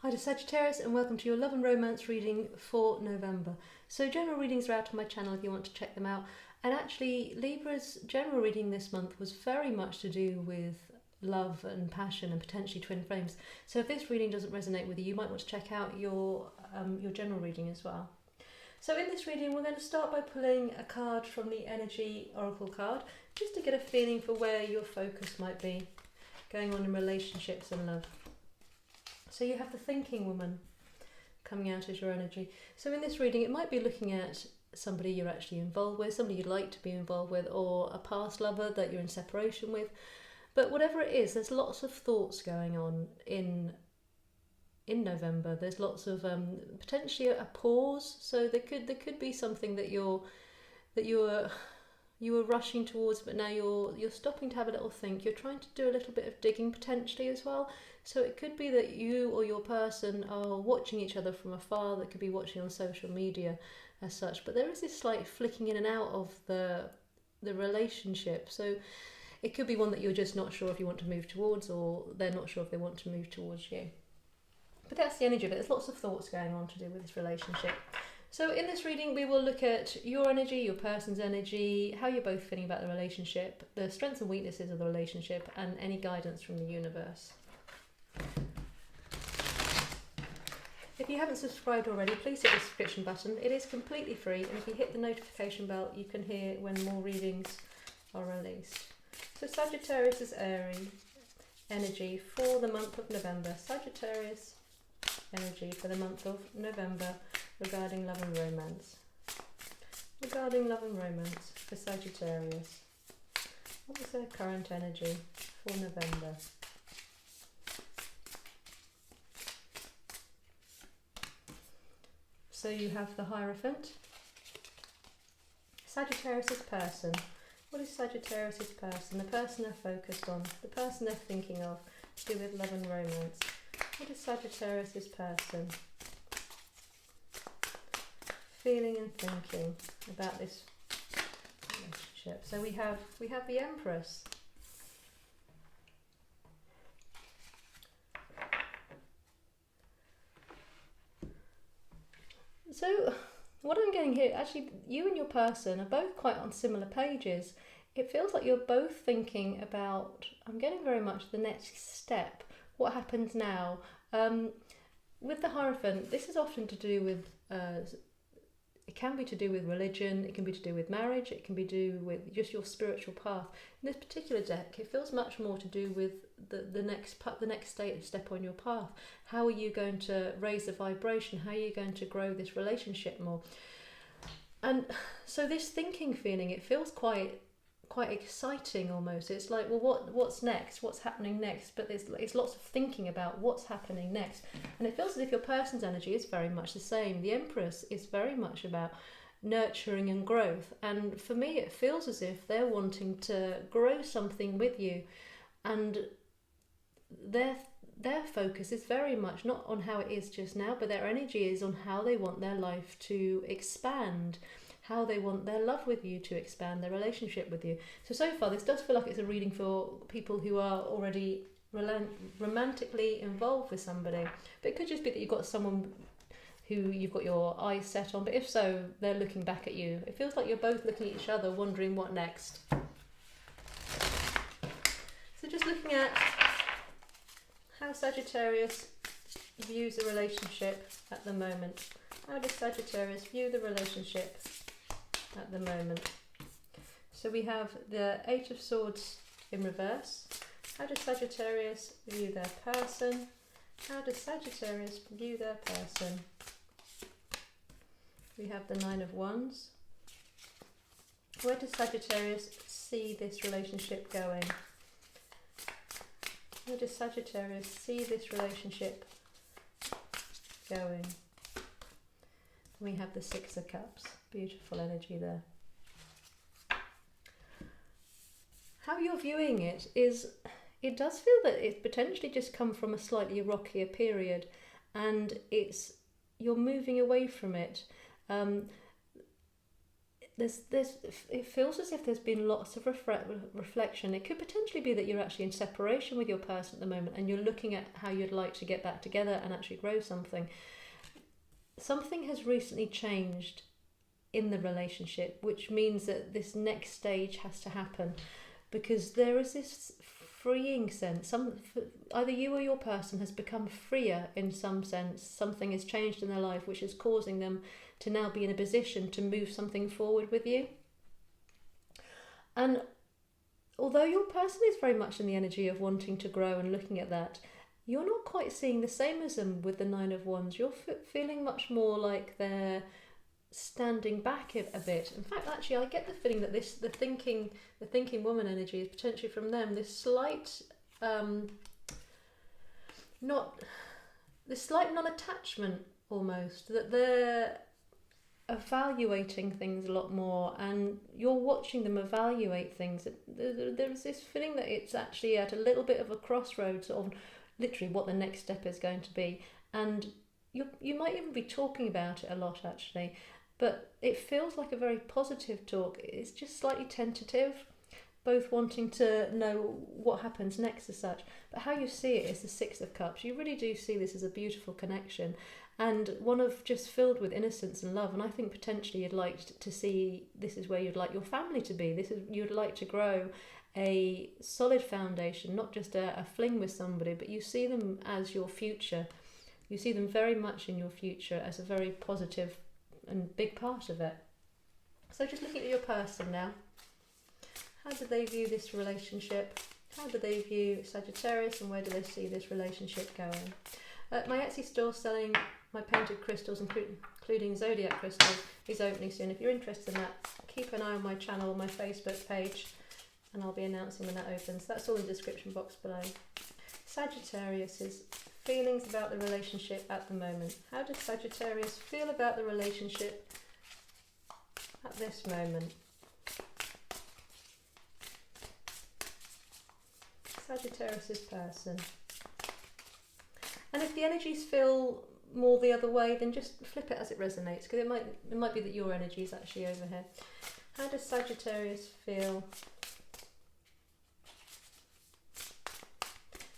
Hi to Sagittarius and welcome to your love and romance reading for November. So general readings are out on my channel if you want to check them out. And actually Libra's general reading this month was very much to do with love and passion and potentially twin flames. So if this reading doesn't resonate with you, you might want to check out your general reading as well. So in this reading we're going to start by pulling a card from the Energy Oracle card just to get a feeling for where your focus might be going on in relationships and love. So you have the thinking woman coming out as your energy. So in this reading, it might be looking at somebody you're actually involved with, somebody you'd like to be involved with, or a past lover that you're in separation with. But whatever it is, there's lots of thoughts going on in November. There's lots of potentially a pause. So there could be something that you were rushing towards, but now you're stopping to have a little think. You're trying to do a little bit of digging potentially as well. So it could be that you or your person are watching each other from afar. That could be watching on social media as such. But there is this slight flicking in and out of the relationship. So it could be one that you're just not sure if you want to move towards, or they're not sure if they want to move towards you. But that's the energy of it. There's lots of thoughts going on to do with this relationship. So in this reading, we will look at your energy, your person's energy, how you're both feeling about the relationship, the strengths and weaknesses of the relationship, and any guidance from the universe. If you haven't subscribed already, please hit the subscription button. It is completely free, and if you hit the notification bell, you can hear when more readings are released. So Sagittarius is airy energy for the month of November. Sagittarius energy for the month of November regarding love and romance. Regarding love and romance for Sagittarius. What is their current energy for November? So you have the Hierophant. Sagittarius' person. What is Sagittarius' person? The person they're focused on, the person they're thinking of to do with love and romance. What is Sagittarius' person feeling and thinking about this relationship? So we have the Empress. So what I'm getting here, actually you and your person are both quite on similar pages. It feels like you're both thinking about, I'm getting very much the next step. What happens now? With the Hierophant, this is often to do with, it can be to do with religion, it can be to do with marriage, it can be to do with just your spiritual path. In this particular deck, it feels much more to do with the next step on your path. How are you going to raise the vibration? How are you going to grow this relationship more? And so this thinking feeling, it feels quite exciting almost. It's like, well, what's next? What's happening next? But it's lots of thinking about what's happening next. And it feels as if your person's energy is very much the same. The Empress is very much about nurturing and growth. And for me, it feels as if they're wanting to grow something with you. And their focus is very much not on how it is just now, but their energy is on how they want their life to expand, how they want their love with you to expand, their relationship with you. So far, this does feel like it's a reading for people who are already romantically involved with somebody. But it could just be that you've got someone who you've got your eyes set on, but if so, they're looking back at you. It feels like you're both looking at each other, wondering what next. So just looking at how Sagittarius views the relationship at the moment. How does Sagittarius view the relationship at the moment? So we have the Eight of Swords in reverse. How does Sagittarius view their person? How does Sagittarius view their person? We have the Nine of Wands. Where does Sagittarius see this relationship going? Where does Sagittarius see this relationship going? We have the Six of Cups. Beautiful energy there. How you're viewing it is, it does feel that it's potentially just come from a slightly rockier period, and you're moving away from it. it feels as if there's been lots of reflection. It could potentially be that you're actually in separation with your person at the moment, and you're looking at how you'd like to get back together and actually grow something. Something has recently changed in the relationship, which means that this next stage has to happen, because there is this freeing sense. Either you or your person has become freer in some sense. Something has changed in their life which is causing them to now be in a position to move something forward with you. And although your person is very much in the energy of wanting to grow and looking at that, you're not quite seeing the same as them with the Nine of Wands. You're feeling much more like they're standing back a bit. In fact, actually, I get the feeling that the thinking woman energy is potentially from them. This slight non-attachment almost, that they're evaluating things a lot more, and you're watching them evaluate things. There's this feeling that it's actually at a little bit of a crossroads of literally what the next step is going to be, and you might even be talking about it a lot actually, but it feels like a very positive talk. It's just slightly tentative, both wanting to know what happens next as such, but how you see it is the Six of Cups. You really do see this as a beautiful connection, and one of just filled with innocence and love. And I think potentially you'd like to see this is where you'd like your family to be. You'd like to grow a solid foundation, not just a fling with somebody, but you see them as your future. You see them very much in your future as a very positive and big part of it. So just looking at your person now, how do they view this relationship? How do they view Sagittarius, and where do they see this relationship going? My Etsy store selling my painted crystals, including zodiac crystals, is opening soon. If you're interested in that, keep an eye on my channel, my Facebook page, and I'll be announcing when that opens. That's all in the description box below. Sagittarius's feelings about the relationship at the moment. How does Sagittarius feel about the relationship at this moment? Sagittarius's person. And if the energies feel more the other way, then just flip it as it resonates, because it might be that your energy is actually over here. How does Sagittarius feel?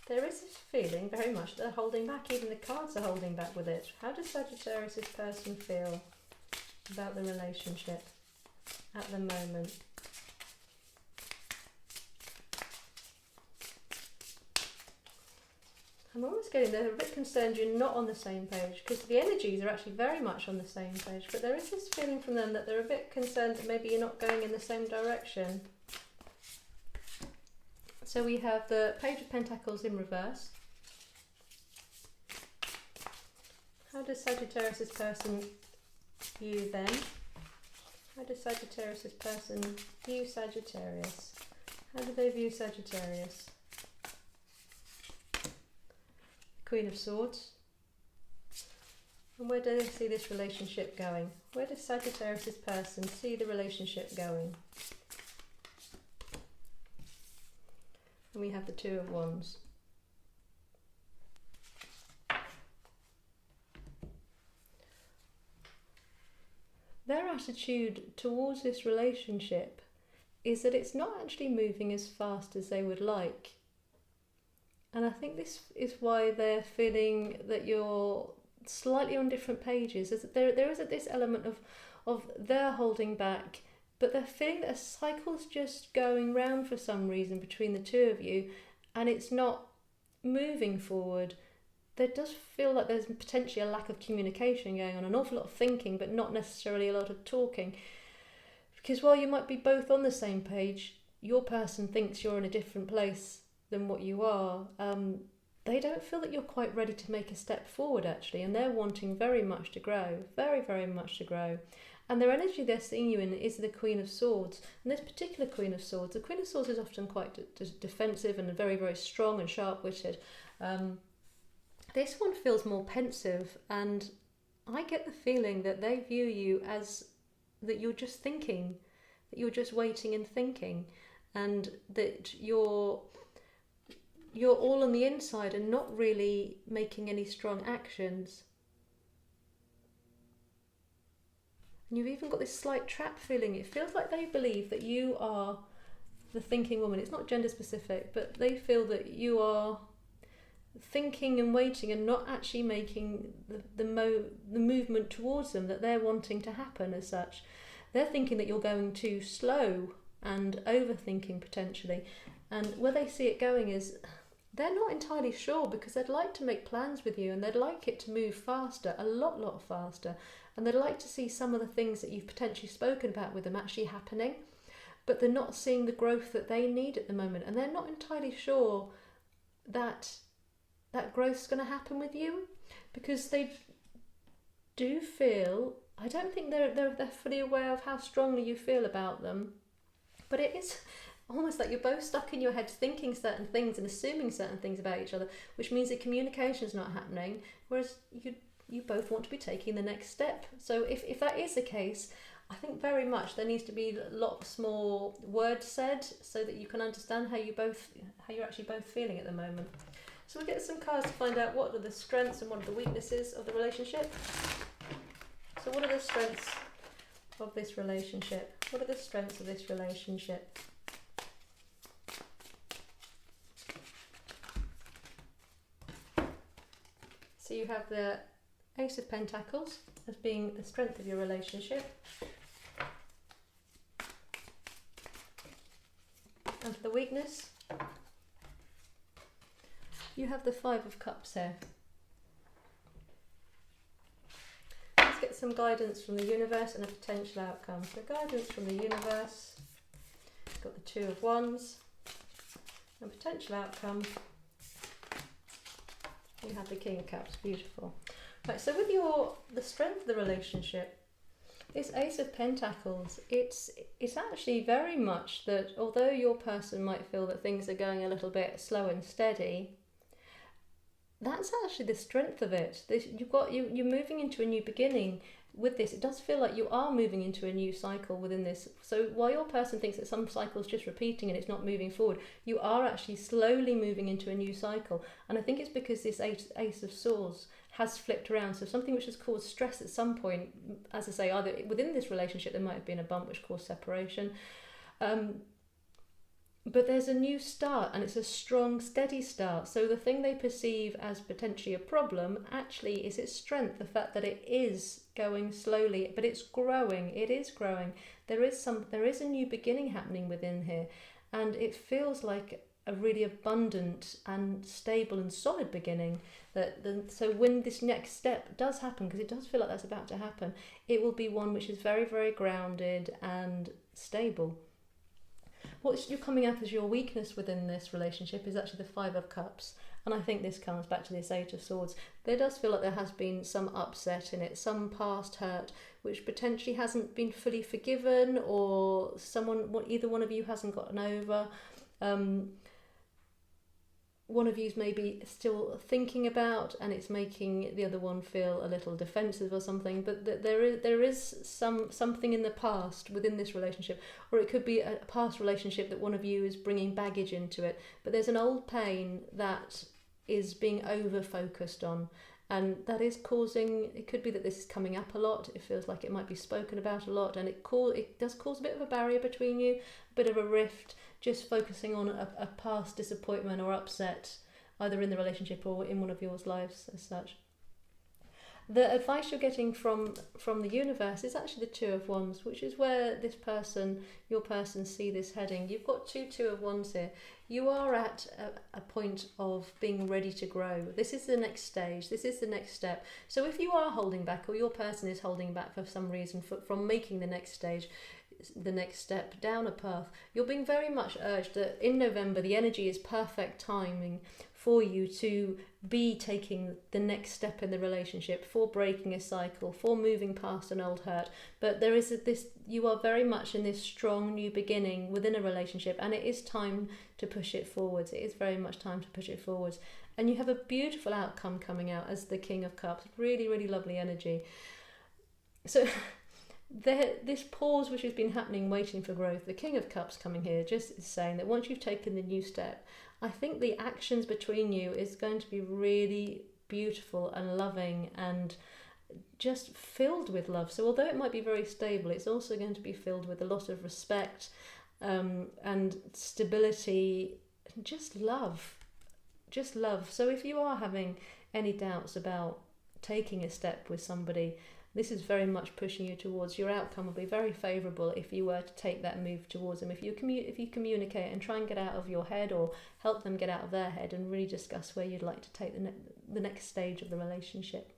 There is this feeling very much that they're holding back. Even the cards are holding back with it. How does Sagittarius's person feel about the relationship at the moment? I'm almost getting they're a bit concerned you're not on the same page, because the energies are actually very much on the same page, but there is this feeling from them that they're a bit concerned that maybe you're not going in the same direction. So we have the Page of Pentacles in reverse. How does Sagittarius's person view them? How does Sagittarius's person view Sagittarius? How do they view Sagittarius? Queen of Swords. And where do they see this relationship going? Where does Sagittarius's person see the relationship going? And we have the Two of Wands. Their attitude towards this relationship is that it's not actually moving as fast as they would like. And I think this is why they're feeling that you're slightly on different pages. There is this element of they're holding back, but they're feeling that a cycle's just going round for some reason between the two of you, and it's not moving forward. There does feel like there's potentially a lack of communication going on, an awful lot of thinking, but not necessarily a lot of talking. Because while you might be both on the same page, your person thinks you're in a different place than what you are. They don't feel that you're quite ready to make a step forward actually, and they're wanting very much to grow, very, very much to grow. And their energy they're seeing you in is the Queen of Swords. And this particular Queen of Swords, the Queen of Swords is often quite defensive and very, very strong and sharp-witted. This one feels more pensive, and I get the feeling that they view you as that you're just thinking, that you're just waiting and thinking, and that you're all on the inside and not really making any strong actions. And you've even got this slight trap feeling. It feels like they believe that you are the thinking woman. It's not gender specific, but they feel that you are thinking and waiting and not actually making the movement towards them that they're wanting to happen as such. They're thinking that you're going too slow and overthinking potentially. And where they see it going is they're not entirely sure, because they'd like to make plans with you and they'd like it to move faster, a lot faster. And they'd like to see some of the things that you've potentially spoken about with them actually happening. But they're not seeing the growth that they need at the moment. And they're not entirely sure that that growth's going to happen with you, because they do feel, I don't think they're fully aware of how strongly you feel about them, but it is almost like you're both stuck in your heads thinking certain things and assuming certain things about each other, which means that communication's not happening, whereas you both want to be taking the next step. So if that is the case, I think very much there needs to be lots more words said so that you can understand how you're actually both feeling at the moment. So we'll get some cards to find out what are the strengths and what are the weaknesses of the relationship. So what are the strengths of this relationship? What are the strengths of this relationship? So you have the Ace of Pentacles as being the strength of your relationship. And for the weakness, you have the Five of Cups here. Let's get some guidance from the universe and a potential outcome. So guidance from the universe, got the Two of Wands, and potential outcome, you have the King of Cups. Beautiful. Right, so with the strength of the relationship, this Ace of Pentacles, it's actually very much that although your person might feel that things are going a little bit slow and steady, that's actually the strength of it. You're moving into a new beginning with this. It does feel like you are moving into a new cycle within this. So while your person thinks that some cycle is just repeating and it's not moving forward, you are actually slowly moving into a new cycle. And I think it's because this Ace of Swords has flipped around. So something which has caused stress at some point, as I say, either within this relationship there might have been a bump which caused separation. But there's a new start, and it's a strong, steady start. So the thing they perceive as potentially a problem actually is its strength, the fact that it is going slowly, but it's growing. It is growing. There is a new beginning happening within here, and it feels like a really abundant and stable and solid beginning. So when this next step does happen, because it does feel like that's about to happen, it will be one which is very, very grounded and stable. What's coming up as your weakness within this relationship is actually the Five of Cups. And I think this comes back to this Eight of Swords. There does feel like there has been some upset in it, some past hurt, which potentially hasn't been fully forgiven, or either one of you hasn't gotten over. One of you's maybe still thinking about, and it's making the other one feel a little defensive or something. But there is something in the past within this relationship, or it could be a past relationship that one of you is bringing baggage into it. But there's an old pain that is being over focused on, and that is causing. It could be that this is coming up a lot. It feels like it might be spoken about a lot, and it does cause a bit of a barrier between you, a bit of a rift. Just focusing on a past disappointment or upset, either in the relationship or in one of your lives as such. The advice you're getting from the universe is actually the Two of Wands, which is where your person see this heading. You've got Two of Wands here. You are at a point of being ready to grow. This is the next stage. This is the next step. So if you are holding back, or your person is holding back for some reason from making the next stage, the next step down a path, you're being very much urged that in November the energy is perfect timing for you to be taking the next step in the relationship, for breaking a cycle, for moving past an old hurt. But you are very much in this strong new beginning within a relationship, and it is time to push it forwards. It is very much time to push it forwards, and you have a beautiful outcome coming out as the King of Cups. Really, really lovely energy. So this pause which has been happening, waiting for growth, the King of Cups coming here just is saying that once you've taken the new step, I think the actions between you is going to be really beautiful and loving and just filled with love. So although it might be very stable, it's also going to be filled with a lot of respect, and stability, just love. Just love. So if you are having any doubts about taking a step with somebody, this is very much pushing you towards your outcome will be very favourable if you were to take that move towards them. If you communicate and try and get out of your head, or help them get out of their head, and really discuss where you'd like to take the next stage of the relationship.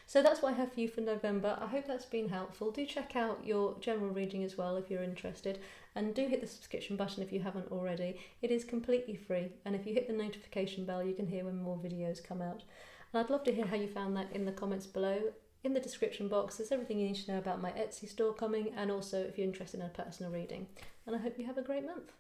So that's what I have for you for November. I hope that's been helpful. Do check out your general reading as well if you're interested, and do hit the subscription button if you haven't already. It is completely free, and if you hit the notification bell you can hear when more videos come out. And I'd love to hear how you found that in the comments below. In the description box there's everything you need to know about my Etsy store coming, and also if you're interested in a personal reading. And I hope you have a great month.